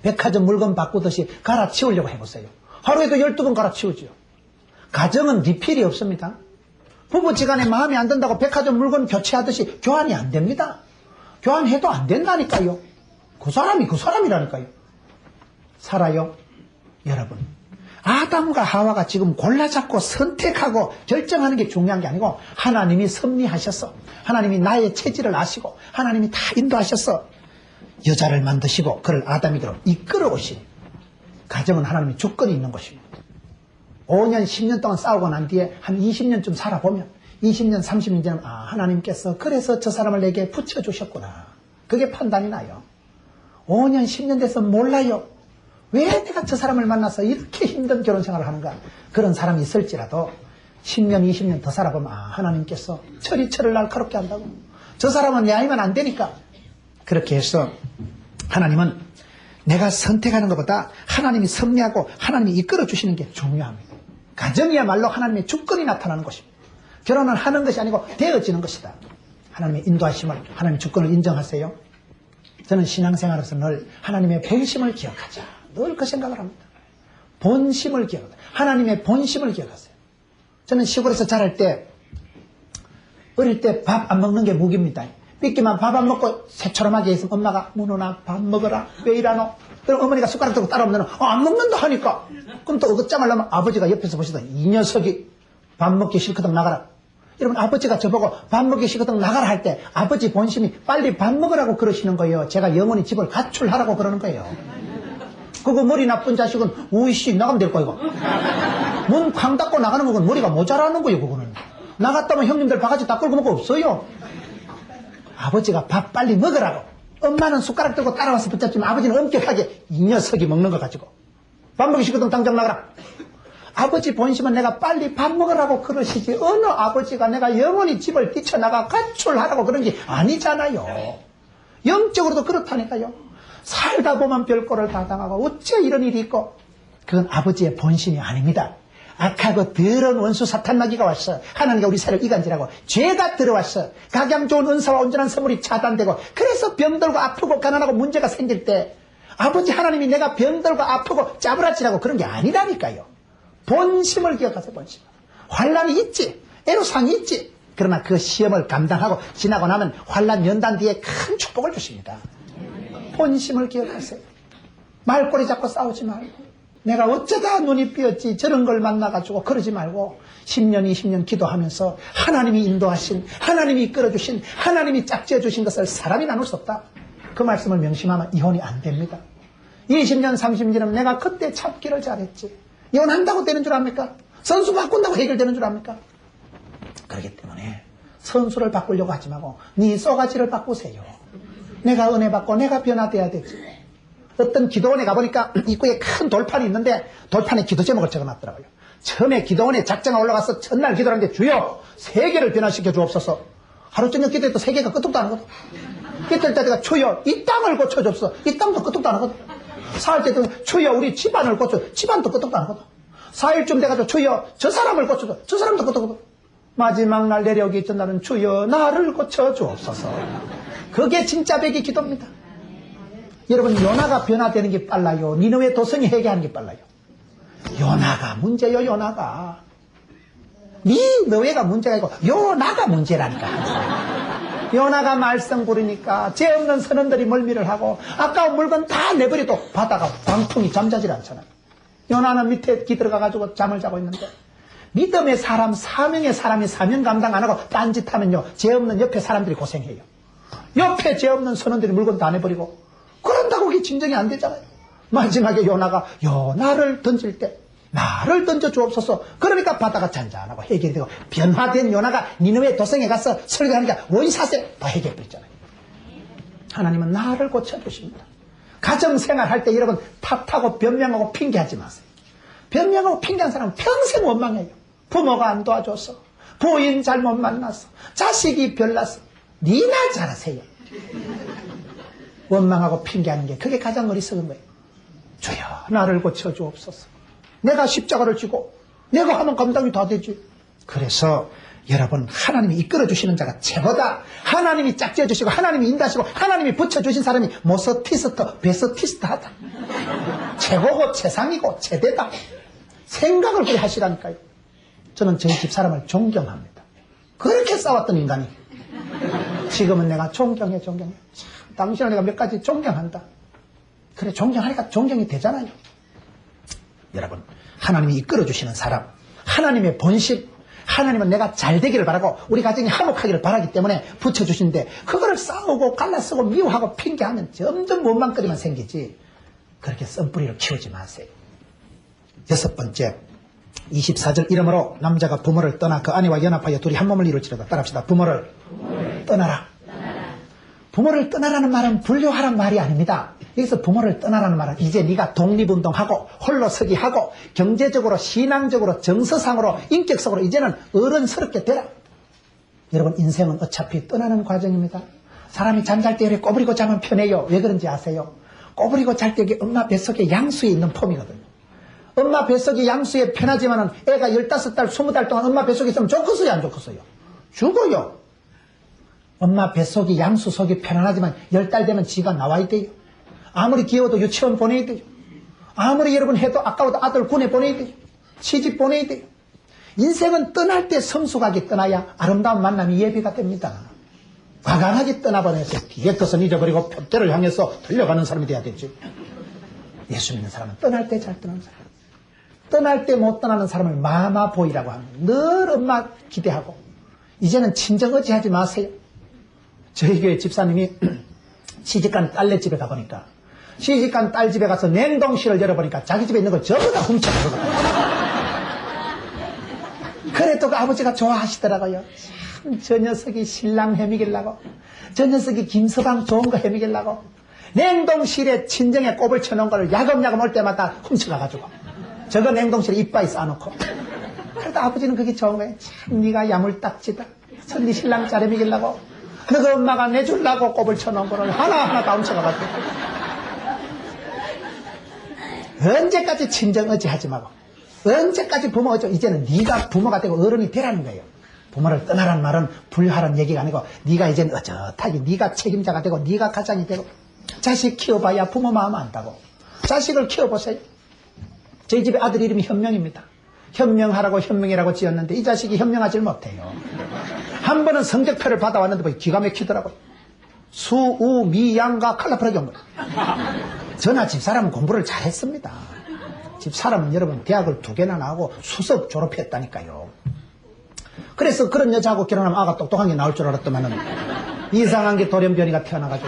백화점 물건 바꾸듯이 갈아치우려고 해보세요. 하루에도 12번 갈아치우지요. 가정은 리필이 없습니다. 부부지간에 마음에 안 든다고 백화점 물건 교체하듯이 교환이 안 됩니다. 교환해도 안 된다니까요. 그 사람이 그 사람이라니까요. 살아요? 여러분 아담과 하와가 지금 골라잡고 선택하고 결정하는 게 중요한 게 아니고 하나님이 섭리하셨어. 하나님이 나의 체질을 아시고 하나님이 다 인도하셨어. 여자를 만드시고 그를 아담에게로 이끌어 오시니 가정은 하나님이 조건이 있는 것입니다. 5년 10년 동안 싸우고 난 뒤에 한 20년쯤 살아보면 20년 30년 지나면 하나님께서 그래서 저 사람을 내게 붙여주셨구나. 그게 판단이 나요. 5년 10년 돼서 몰라요. 왜 내가 저 사람을 만나서 이렇게 힘든 결혼생활을 하는가. 그런 사람이 있을지라도 10년 20년 더 살아보면 하나님께서 철이철을 날카롭게 한다고. 저 사람은 내 아이면 안 되니까. 그렇게 해서 하나님은 내가 선택하는 것보다 하나님이 섭리하고 하나님이 이끌어 주시는 게 중요합니다. 가정이야말로 하나님의 주권이 나타나는 것입니다. 결혼은 하는 것이 아니고 되어지는 것이다. 하나님의 인도하심을, 하나님의 주권을 인정하세요. 저는 신앙생활에서 늘 하나님의 본심을 기억하자. 늘 그 생각을 합니다. 본심을 기억하자. 하나님의 본심을 기억하세요. 저는 시골에서 자랄 때 어릴 때 밥 안 먹는 게 무기입니다. 삐끼만 밥 안 먹고 새초롬하게 있으면 엄마가 문호나 밥 먹어라. 왜 이러노? 그럼 어머니가 숟가락 들고 따라오면 안 먹는다 하니까. 그럼 또 어긋장을 하면 아버지가 옆에서 보시다. 이 녀석이 밥 먹기 싫거든 나가라. 여러분 아버지가 저보고 밥 먹기 싫거든 나가라 할 때 아버지 본심이 빨리 밥 먹으라고 그러시는 거예요. 제가 영원히 집을 가출하라고 그러는 거예요. 그거 머리 나쁜 자식은 우이씨 나가면 될 거야 이거. 문 쾅 닫고 나가는 거는 머리가 모자라는 거예요. 그거는. 나갔다면 형님들 바가지 다 끌고 먹고 없어요. 아버지가 밥 빨리 먹으라고. 엄마는 숟가락 들고 따라와서 붙잡지만 아버지는 엄격하게 이 녀석이 먹는 거 가지고 밥 먹기 싫거든 당장 나가라. 아버지 본심은 내가 빨리 밥 먹으라고 그러시지 어느 아버지가 내가 영원히 집을 뛰쳐나가 가출하라고 그런 게 아니잖아요. 영적으로도 그렇다니까요. 살다 보면 별꼴을 다 당하고 어째 이런 일이 있고 그건 아버지의 본심이 아닙니다. 악하고 더러운 원수 사탄마귀가 왔어. 하나님과 우리 사이를 이간질하고 죄가 들어왔어. 각양 좋은 은사와 온전한 선물이 차단되고 그래서 병들고 아프고 가난하고 문제가 생길 때 아버지 하나님이 내가 병들고 아프고 짜부라치라고 그런 게 아니라니까요. 본심을 기억하세요. 본심. 환란이 있지, 애로사항이 있지. 그러나 그 시험을 감당하고 지나고 나면 환란 연단 뒤에 큰 축복을 주십니다. 본심을 기억하세요. 말꼬리 잡고 싸우지 말고, 내가 어쩌다 눈이 삐었지 저런 걸 만나가지고 그러지 말고 10년 20년 기도하면서 하나님이 인도하신, 하나님이 이끌어주신, 하나님이 짝지어주신 것을 사람이 나눌 수 없다. 그 말씀을 명심하면 이혼이 안 됩니다. 20년 30년은 내가 그때 참기를 잘했지, 이혼한다고 되는 줄 압니까? 선수 바꾼다고 해결되는 줄 압니까? 그렇기 때문에 선수를 바꾸려고 하지 말고 네 쏘가지를 바꾸세요. 내가 은혜 받고 내가 변화돼야 되지. 어떤 기도원에 가보니까 입구에 큰 돌판이 있는데 돌판에 기도 제목을 적어놨더라고요. 처음에 기도원에 작정가 올라가서 첫날 기도하는데 주여 세계를 변화시켜 주옵소서. 하루 저녁 기도해도 세계가 끄떡도 안 하거든. 이틀 때가 주여 이 땅을 고쳐주옵소서. 이 땅도 끄떡도 안 하거든. 4일 때도 주여 우리 집안을 고쳐, 집안도 끄떡도 안 하거든. 4일쯤 돼가지고 주여 저 사람을 고쳐줘, 저 사람도 끄떡거든. 마지막 날 내려오기 전날은 주여 나를 고쳐 주옵소서. 그게 진짜 백의 기도입니다. 여러분, 요나가 변화되는 게 빨라요, 니느웨 도성이 회개하는 게 빨라요? 요나가 문제요. 요나가 너웨가 문제가 아니고 요나가 문제라니까. 요나가 말썽 부리니까 죄 없는 선원들이 멀미를 하고 아까운 물건 다 내버려도 바다가 광풍이 잠자질 않잖아요. 요나는 밑에 기들어가가지고 잠을 자고 있는데, 믿음의 사람, 사명의 사람이 사명 감당 안 하고 딴짓하면요, 죄 없는 옆에 사람들이 고생해요. 옆에 죄 없는 선원들이 물건 다 내버리고, 그런다고 그게 진정이 안 되잖아요. 마지막에 요나가 요나를 던질 때 나를 던져 주옵소서. 그러니까 바다가 잔잔하고 해결이 되고, 변화된 요나가 니느웨 도성에 가서 설교하니까 원샷에 다 해결됐잖아요. 하나님은 나를 고쳐주십니다. 가정생활 할 때 여러분 탓하고 변명하고 핑계하지 마세요. 변명하고 핑계한 사람은 평생 원망해요. 부모가 안 도와줘서, 부인 잘못 만나서, 자식이 별나서. 니나 잘하세요. 원망하고 핑계하는 게 그게 가장 어리석은 거예요. 주여 나를 고쳐주옵소서. 내가 십자가를 지고 내가 하면 감당이 다 되지. 그래서 여러분, 하나님이 이끌어주시는 자가 최고다. 하나님이 짝지어주시고 하나님이 인도하시고 하나님이 붙여주신 사람이 모서티스트 베스티스트하다. 최고고 최상이고 최대다. 생각을 그렇게 하시라니까요. 저는 저희 집 사람을 존경합니다. 그렇게 싸웠던 인간이 지금은 내가 존경해. 당신을 내가 몇 가지 존경한다. 그래, 존경하니까 존경이 되잖아요. 여러분, 하나님이 이끌어주시는 사람, 하나님의 본심, 하나님은 내가 잘 되기를 바라고 우리 가정이 화목하기를 바라기 때문에 붙여주시는데, 그거를 싸우고 갈라쓰고 미워하고 핑계하면 점점 원망거리만 생기지. 그렇게 썬뿌리를 키우지 마세요. 6번째, 24절 이러므로 남자가 부모를 떠나 그 아내와 연합하여 둘이 한 몸을 이루지로다. 따라합시다. 부모를 떠나라. 부모를 떠나라는 말은 분류하라는 말이 아닙니다. 여기서 부모를 떠나라는 말은 이제 네가 독립운동하고 홀로 서기하고 경제적으로, 신앙적으로, 정서상으로, 인격적으로 이제는 어른스럽게 되라. 여러분, 인생은 어차피 떠나는 과정입니다. 사람이 잠잘 때 이렇게 꼬부리고 자면 편해요. 왜 그런지 아세요? 꼬부리고 잘 때 엄마 뱃속에 양수에 있는 폼이거든요. 엄마 뱃속에 양수에 편하지만은 애가 15달, 20달 동안 엄마 뱃속에 있으면 좋겠어요, 안 좋겠어요? 죽어요. 엄마 뱃속이 양수 속이 편안하지만 10달 되면 지가 나와야 돼요. 아무리 귀여워도 유치원 보내야 돼요. 아무리 여러분 해도 아까워도 아들 군에 보내야 돼요. 시집 보내야 돼요. 인생은 떠날 때 성숙하게 떠나야 아름다운 만남이 예비가 됩니다. 과감하게 떠나버려서 뒤에 것은 잊어버리고 표대를 향해서 달려가는 사람이 돼야 되죠. 예수 믿는 사람은 떠날 때 잘 떠나는 사람. 떠날 때 못 떠나는 사람을 마마보이라고 합니다. 늘 엄마 기대하고. 이제는 친정 의지하지 마세요. 저희 교회 집사님이 시집간 딸네 집에 가보니까, 시집간 딸 집에 가서 냉동실을 열어보니까 자기 집에 있는 걸 전부 다 훔쳐가거든요. 그래도 그 아버지가 좋아하시더라고요. 참, 저 녀석이 신랑 해미길라고, 저 녀석이 김서방 좋은 거 해미길라고 냉동실에 친정에 꼽을 쳐놓은 걸 야금야금 올 때마다 훔쳐가가지고 저거 냉동실에 이빠이 쌓아놓고. 그래도 아버지는 그게 좋은 거예요. 참, 네가 야물딱지다. 네 신랑 짜рем이길라고 너가 엄마가 내주려고 꼽을 쳐놓은 거를 하나하나 다 훔쳐가가지고. 언제까지 친정 의지하지 말고, 언제까지 부모 의지. 이제는 네가 부모가 되고 어른이 되라는 거예요. 부모를 떠나라는 말은 분류하라는 얘기가 아니고, 네가 이제는 어젓하게 네가 책임자가 되고 네가 가장이 되고. 자식 키워봐야 부모 마음 안다고. 자식을 키워보세요. 저희 집에 아들 이름이 현명입니다. 현명하라고 현명이라고 지었는데 이 자식이 현명하질 못해요. 한 번은 성적표를 받아왔는데 뭐 기가 막히더라고요. 수, 우, 미, 양가 칼라프라기 온 거예요. 저나 집사람은 공부를 잘했습니다. 집사람은 여러분 대학을 2개나 나오고 수석 졸업했다니까요. 그래서 그런 여자하고 결혼하면 아가 똑똑한 게 나올 줄 알았더만은 이상한 게 돌연변이가 태어나가지고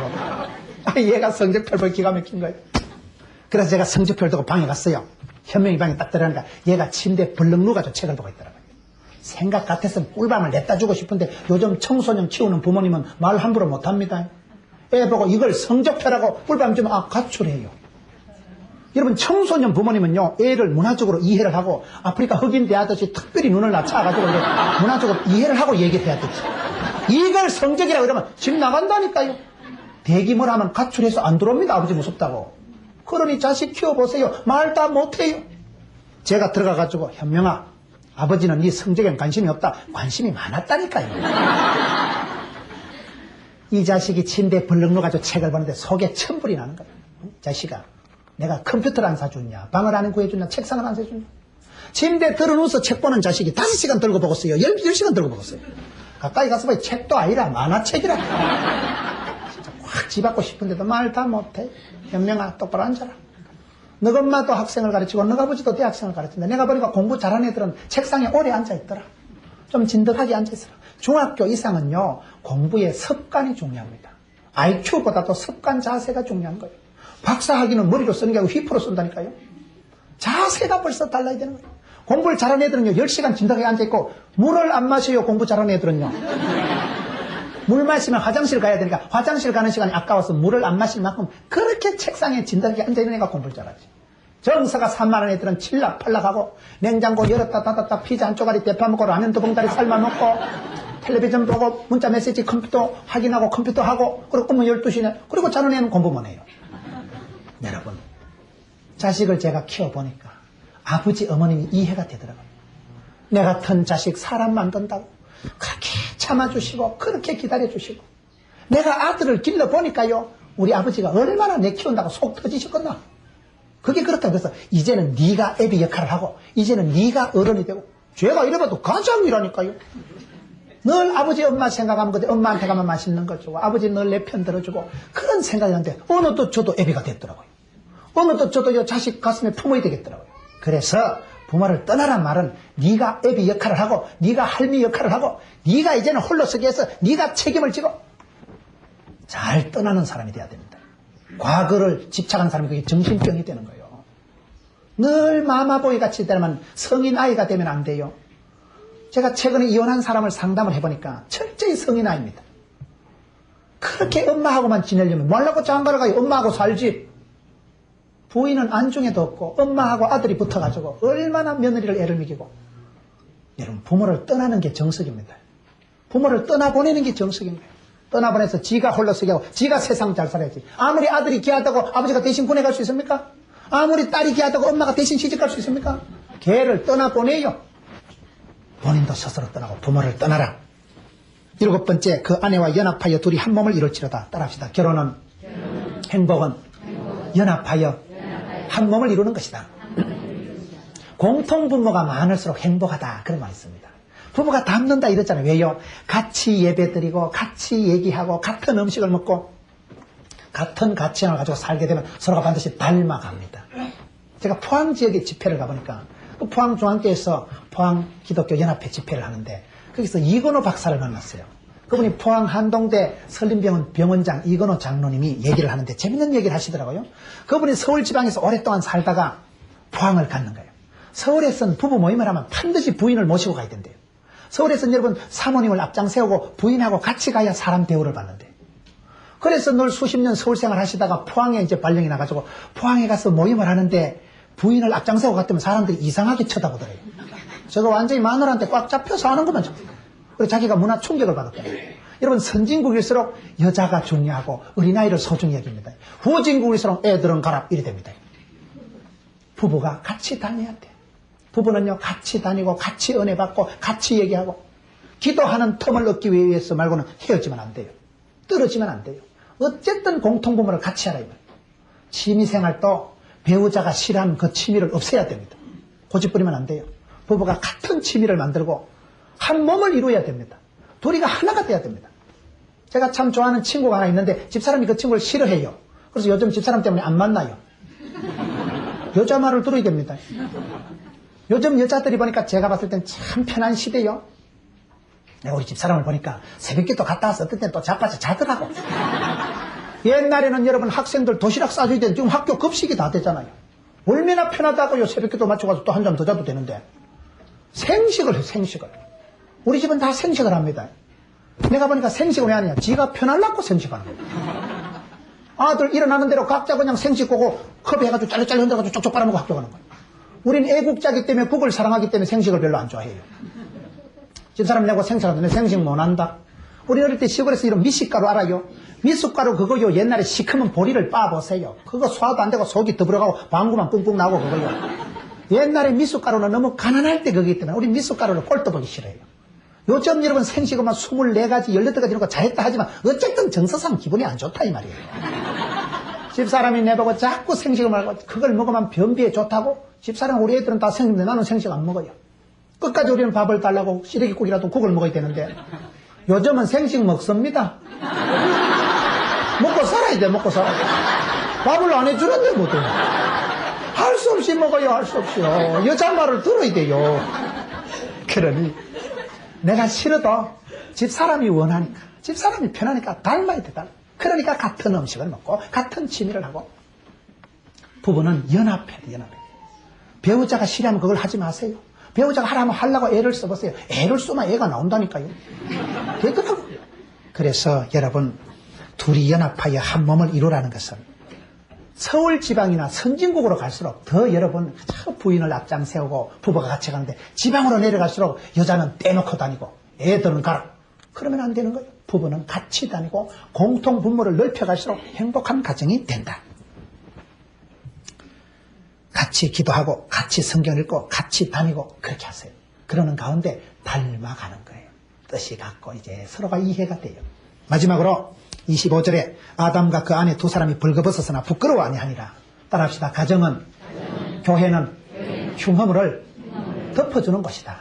얘가 성적표를 보고 기가 막힌 거예요. 그래서 제가 성적표를 두고 방에 갔어요. 현명이 방에 딱 들어가니까 얘가 침대에 벌렁 누워가지고 책을 보고 있더라고요. 생각 같았으면 꿀밤을 냈다 주고 싶은데 요즘 청소년 키우는 부모님은 말 함부로 못합니다. 애 보고 이걸 성적표라고 꿀밤 주면 가출해요. 여러분 청소년 부모님은요 애를 문화적으로 이해를 하고 아프리카 흑인 대하듯이 특별히 눈을 낮춰가지고 문화적으로 이해를 하고 얘기를 해야 되지. 이걸 성적이라고 그러면 집 나간다니까요. 대기물 하면 가출해서 안 들어옵니다. 아버지 무섭다고. 그러니 자식 키워보세요. 말 다 못해요. 제가 들어가가지고 현명아 아버지는 네 성적엔 관심이 없다. 관심이 많았다니까요. 이 자식이 침대에 벌렁 누워가지고 책을 보는데 속에 천불이 나는 거예요. 자식아 내가 컴퓨터를 안 사주냐 방을 안 구해주냐 책상을 안 사주냐. 침대에 들어누워서 책 보는 자식이 5시간 들고 보겠어요. 10시간 들고 보겠어요. 가까이 가서 보니 책도 아니라 만화책이라. 진짜 확 집받고 싶은데도 말 다 못해. 현명아 똑바로 앉아라. 너희 엄마도 학생을 가르치고 너희 아버지도 대학생을 가르친다. 내가 보니까 공부 잘하는 애들은 책상에 오래 앉아있더라. 좀 진득하게 앉아있어라. 중학교 이상은요 공부의 습관이 중요합니다. IQ보다도 습관 자세가 중요한 거예요. 박사학위는 머리로 쓰는 게 아니고 휘프로 쓴다니까요. 자세가 벌써 달라야 되는 거예요. 공부를 잘하는 애들은요 10시간 진득하게 앉아있고 물을 안 마셔요. 공부 잘하는 애들은요. 물 마시면 화장실 가야 되니까 화장실 가는 시간이 아까워서 물을 안 마실 만큼 그렇게 책상에 진득하게 앉아있는 애가 공부를 잘하지. 정서가 산만한 애들은 칠락팔락하고 냉장고 열었다 닫았다 피자 한 쪼가리 대파 먹고 라면 2봉다리 삶아 먹고 텔레비전 보고 문자 메시지 컴퓨터 확인하고 컴퓨터 하고 그리고 오면 12시네. 그리고 자는 애는 공부만 해요. 여러분 자식을 제가 키워보니까 아버지 어머님이 이해가 되더라고요. 내 같은 자식 사람 만든다고 그렇게 참아주시고 그렇게 기다려주시고 내가 아들을 길러보니까요 우리 아버지가 얼마나 내 키운다고 속 터지셨겠나. 그게 그렇다고 해서 이제는 네가 애비 역할을 하고 이제는 네가 어른이 되고 제가 이래봐도 가장이라니까요. 늘 아버지 엄마 생각하면 그때 엄마한테 가면 맛있는 걸 주고 아버지 늘 내 편 들어주고 그런 생각이 나는데 어느 또 저도 애비가 됐더라고요. 어느 또 저도 자식 가슴에 품어야 되겠더라고요. 그래서 부모를 떠나란 말은 네가 애비 역할을 하고 네가 할미 역할을 하고 네가 이제는 홀로 서기 위해서 네가 책임을 지고 잘 떠나는 사람이 돼야 됩니다. 과거를 집착하는 사람이 그게 정신병이 되는 거예요. 늘 마마보이 같이 되면 성인 아이가 되면 안 돼요. 제가 최근에 이혼한 사람을 상담을 해보니까 철저히 성인 아이입니다. 그렇게 엄마하고만 지내려면 뭐하려고 장가를 가요. 엄마하고 살지. 부인은 안중에도 없고 엄마하고 아들이 붙어가지고 얼마나 며느리를 애를 먹이고. 여러분 부모를 떠나는 게 정석입니다. 부모를 떠나보내는 게 정석인 거예요. 떠나보내서 지가 홀로 서게 하고 지가 세상 잘 살아야지. 아무리 아들이 귀하다고 아버지가 대신 보내갈 수 있습니까? 아무리 딸이 귀하다고 엄마가 대신 시집갈 수 있습니까? 걔를 떠나보내요. 본인도 스스로 떠나고 부모를 떠나라. 7번째, 그 아내와 연합하여 둘이 한 몸을 이룰지로다. 따라합시다. 결혼은 행복은 연합하여 한 몸을 이루는 것이다. 공통분모가 많을수록 행복하다. 그런 말이 있습니다. 부부가 닮는다 이랬잖아요. 왜요? 같이 예배드리고 같이 얘기하고 같은 음식을 먹고 같은 가치관을 가지고 살게 되면 서로가 반드시 닮아갑니다. 제가 포항 지역에 집회를 가보니까 그 포항 중앙교에서 포항 기독교 연합회 집회를 하는데 거기서 이건호 박사를 만났어요. 그분이 포항 한동대 설림병원 병원장 이건호 장로님이 얘기를 하는데 재밌는 얘기를 하시더라고요. 그분이 서울 지방에서 오랫동안 살다가 포항을 갔는 거예요. 서울에서는 부부 모임을 하면 반드시 부인을 모시고 가야 된대요. 서울에서는 여러분 사모님을 앞장 세우고 부인하고 같이 가야 사람 대우를 받는데. 그래서 늘 수십 년 서울 생활 하시다가 포항에 이제 발령이 나가지고 포항에 가서 모임을 하는데 부인을 앞장 세우고 갔더니 사람들이 이상하게 쳐다보더래요. 저거 완전히 마누라한테 꽉 잡혀서 하는 것만. 그리고 자기가 문화 충격을 받았거든요. 여러분 선진국일수록 여자가 중요하고 어린아이를 소중히 여깁니다. 후진국일수록 애들은 가라 이래 됩니다. 부부가 같이 다녀야 돼. 부부는요 같이 다니고 같이 은혜 받고 같이 얘기하고 기도하는 틈을 얻기 위해서 말고는 헤어지면 안 돼요. 떨어지면 안 돼요. 어쨌든 공통부모를 같이 하라. 취미생활도 배우자가 싫어하는 그 취미를 없애야 됩니다. 고집 부리면 안 돼요. 부부가 같은 취미를 만들고 한 몸을 이루어야 됩니다. 둘이가 하나가 돼야 됩니다. 제가 참 좋아하는 친구가 하나 있는데 집사람이 그 친구를 싫어해요. 그래서 요즘 집사람 때문에 안 만나요. 여자 말을 들어야 됩니다. 요즘 여자들이 보니까 제가 봤을 땐 참 편한 시대요. 내가 우리 집사람을 보니까 새벽기도 갔다 와서 어떤 때는 또 자빠져 자더라고. 옛날에는 여러분 학생들 도시락 싸줘야 되는데 지금 학교 급식이 다 되잖아요. 얼마나 편하다고요. 새벽기도 맞춰가지고 또 한 잔 더 자도 되는데. 생식을 해, 생식을. 우리 집은 다 생식을 합니다. 내가 보니까 생식을 왜 하느냐. 지가 편하려고 생식하는 거예요. 아들 일어나는 대로 각자 그냥 생식 고고 컵에 해가지고 잘라잘라 흔들어가지고 쪽쪽 빨아먹고 학교 가는 거예요. 우린 애국자기 때문에 국을 사랑하기 때문에 생식을 별로 안 좋아해요. 집사람 내고 생식하는데 생식 못한다. 우리 어릴 때 시골에서 이런 미숫가루 알아요? 미숫가루 그거요. 옛날에 시커먼 보리를 빻아보세요. 그거 소화도 안 되고 속이 더불어가고 방구만 뿡뿡 나오고 그거요. 옛날에 미숫가루는 너무 가난할 때 거기 때문에 우리 미숫가루를 꼴떠보기 싫어요. 요즘 여러분 생식은 24가지, 18가지 이런 거 잘했다 하지만 어쨌든 정서상 기분이 안 좋다 이 말이에요. 집사람이 내보고 자꾸 생식을 말고 그걸 먹으면 변비에 좋다고? 집사람 우리 애들은 다 생식인데 나는 생식 안 먹어요. 끝까지 우리는 밥을 달라고 시래기국이라도 국을 먹어야 되는데 요즘은 생식 먹습니다. 먹고 살아야 돼, 먹고 살아야 돼. 밥을 안 해주는데 뭐 돼요. 할 수 없이 먹어요, 할 수 없이요. 여자 말을 들어야 돼요. 그러니 내가 싫어도 집사람이 원하니까, 집사람이 편하니까 닮아야 돼, 닮아. 그러니까 같은 음식을 먹고 같은 취미를 하고 부부는 연합해야 돼, 연합해. 배우자가 싫어하면 그걸 하지 마세요. 배우자가 하라면 하려고 애를 써보세요. 애를 쏘면 애가 나온다니까요. 되더라고요. 그래서 여러분 둘이 연합하여 한 몸을 이루라는 것은 서울 지방이나 선진국으로 갈수록 더 여러분 부인을 앞장 세우고 부부가 같이 가는데 지방으로 내려갈수록 여자는 떼놓고 다니고 애들은 가라. 그러면 안 되는 거예요. 부부는 같이 다니고 공통 분모를 넓혀갈수록 행복한 가정이 된다. 같이 기도하고 같이 성경 읽고 같이 다니고 그렇게 하세요. 그러는 가운데 닮아가는 거예요. 뜻이 같고 이제 서로가 이해가 돼요. 마지막으로 25절에 아담과 그 아내 두 사람이 벌거벗었으나 부끄러워 아니하니라. 따라합시다. 가정은 교회는 흉허물을 덮어주는 것이다.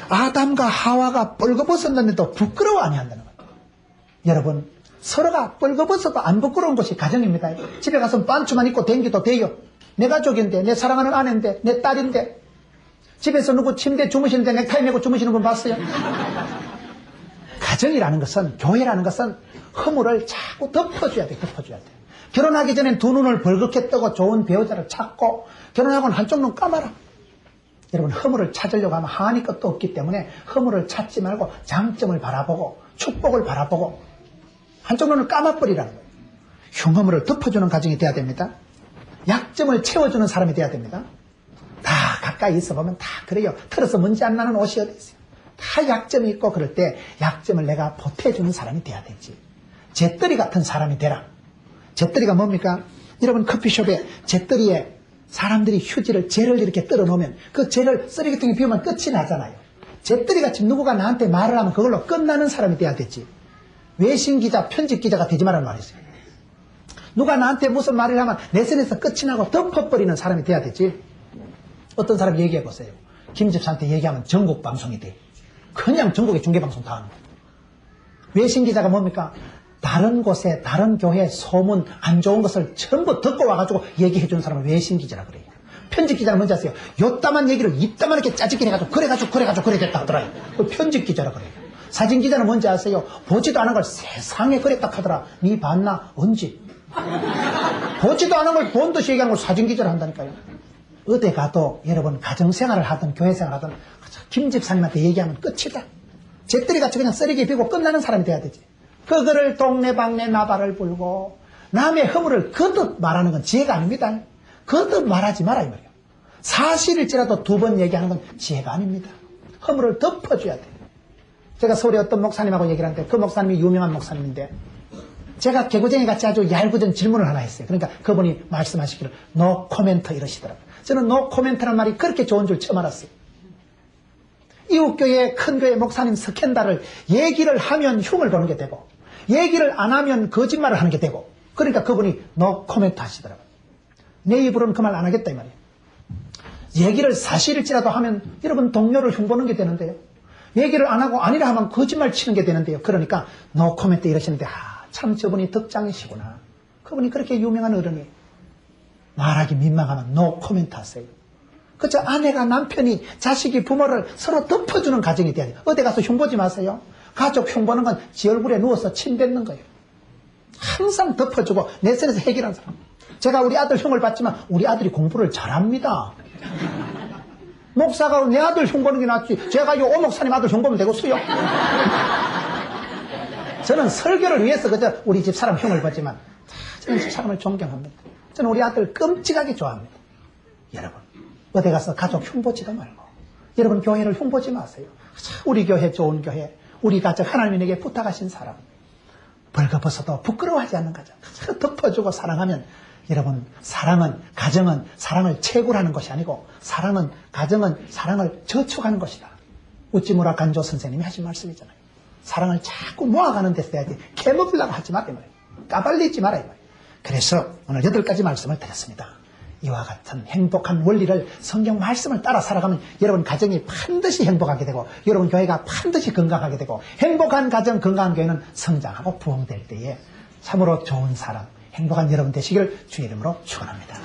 아담과 하와가 벌거벗었는데도 부끄러워 아니한다는 거예요. 여러분 서로가 벌거벗어도 안 부끄러운 것이 가정입니다. 집에 가서 반추만 입고 댕기도 돼요. 내 가족인데, 내 사랑하는 아내인데, 내 딸인데, 집에서 누구 침대 주무시는데 넥타이 메고 주무시는 분 봤어요? 가정이라는 것은, 교회라는 것은 허물을 자꾸 덮어줘야 돼, 덮어줘야 돼. 결혼하기 전엔 두 눈을 벌겋게 뜨고 좋은 배우자를 찾고, 결혼하고는 한쪽 눈 감아라. 여러분, 허물을 찾으려고 하면 한이 끝도 없기 때문에 허물을 찾지 말고 장점을 바라보고, 축복을 바라보고, 한쪽 눈을 감아버리라는 거예요. 흉허물을 덮어주는 가정이 돼야 됩니다. 약점을 채워주는 사람이 돼야 됩니다. 다 가까이 있어보면 다 그래요. 털어서 먼지 안 나는 옷이 어디 있어요. 다 약점이 있고 그럴 때 약점을 내가 보태주는 사람이 돼야 되지. 잿더리 같은 사람이 되라. 잿더리가 뭡니까? 여러분 커피숍에 잿더리에 사람들이 휴지를 젤을 이렇게 떨어 놓으면 그 젤을 쓰레기통에 비우면 끝이 나잖아요. 잿더리같이 누구가 나한테 말을 하면 그걸로 끝나는 사람이 돼야 되지. 외신기자, 편집기자가 되지 말라는 말이었어요. 누가 나한테 무슨 말을 하면 내 선에서 끝이 나고 덮어버리는 사람이 돼야 되지. 어떤 사람이 얘기해 보세요. 김 집사한테 얘기하면 전국 방송이 돼. 그냥 전국에 중계방송 다 하는 거예요. 외신기자가 뭡니까? 다른 곳에 다른 교회 소문 안 좋은 것을 전부 듣고 와가지고 얘기해 주는 사람을 외신기자라 그래요. 편집기자는 뭔지 아세요? 요따만 얘기를 이따만 이렇게 짜집기 해가지고 그래가지고 그랬다 하더라. 그 편집기자라 그래요. 사진기자는 뭔지 아세요? 보지도 않은 걸 세상에 그랬다 하더라. 니 봤나? 언제? 보지도 않은 걸 본 듯이 얘기하는 걸 사진기자를 한다니까요. 어디 가도 여러분 가정생활을 하든 교회생활을 하든 김 집사님한테 얘기하면 끝이다. 잿더리같이 그냥 쓰레기 비고 끝나는 사람이 돼야 되지. 그거를 동네방네 나발을 불고 남의 허물을 거듭 말하는 건 지혜가 아닙니다. 거듭 말하지 마라 이 말이에요. 사실일지라도 두 번 얘기하는 건 지혜가 아닙니다. 허물을 덮어줘야 돼요. 제가 서울에 어떤 목사님하고 얘기를 하는데 그 목사님이 유명한 목사님인데 제가 개구쟁이 같이 아주 얄궂은 질문을 하나 했어요. 그러니까 그분이 말씀하시기를 노 코멘트 이러시더라고요. 저는 노 코멘트라는 말이 그렇게 좋은 줄 처음 알았어요. 이웃교회 큰 교회 목사님 스캔들을 얘기를 하면 흉을 보는 게 되고 얘기를 안 하면 거짓말을 하는 게 되고 그러니까 그분이 노 코멘트 하시더라고요. 내 입으로는 그 말 안 하겠다 이 말이에요. 얘기를 사실일지라도 하면 여러분 동료를 흉보는 게 되는데요. 얘기를 안 하고 아니라 하면 거짓말 치는 게 되는데요. 그러니까 노 코멘트 이러시는데 참 저분이 덕장이시구나. 그분이 그렇게 유명한 어른이 말하기 민망하면 노 코멘트 하세요. 그저 아내가 남편이 자식이 부모를 서로 덮어주는 가정이 돼야 돼요. 어디 가서 흉보지 마세요. 가족 흉보는 건 지 얼굴에 누워서 침 뱉는 거예요. 항상 덮어주고 내 선에서 해결하는 사람. 제가 우리 아들 흉을 봤지만 우리 아들이 공부를 잘합니다. 목사가 내 아들 흉보는 게 낫지. 제가 요 오목사님 아들 흉보면 되겠어요? 저는 설교를 위해서 그저 우리 집 사람 흉을 보지만 저는 집 사람을 존경합니다. 저는 우리 아들 끔찍하게 좋아합니다. 여러분 어디 가서 가족 흉보지도 말고 여러분 교회를 흉보지 마세요. 우리 교회 좋은 교회 우리 가족 하나님에게 부탁하신 사람 벌거벗어도 부끄러워하지 않는 가정 덮어주고 사랑하면 여러분 사랑은 가정은 사랑을 채굴하는 것이 아니고 사랑은 가정은 사랑을 저축하는 것이다. 우찌무라 간조 선생님이 하신 말씀이잖아요. 사랑을 자꾸 모아가는 데 써야지 캐먹으려고 하지 말아요. 까발리지 말아요. 그래서 오늘 8가지 말씀을 드렸습니다. 이와 같은 행복한 원리를 성경 말씀을 따라 살아가면 여러분 가정이 반드시 행복하게 되고 여러분 교회가 반드시 건강하게 되고 행복한 가정 건강한 교회는 성장하고 부흥될 때에 참으로 좋은 사람 행복한 여러분 되시길 주의 이름으로 축원합니다.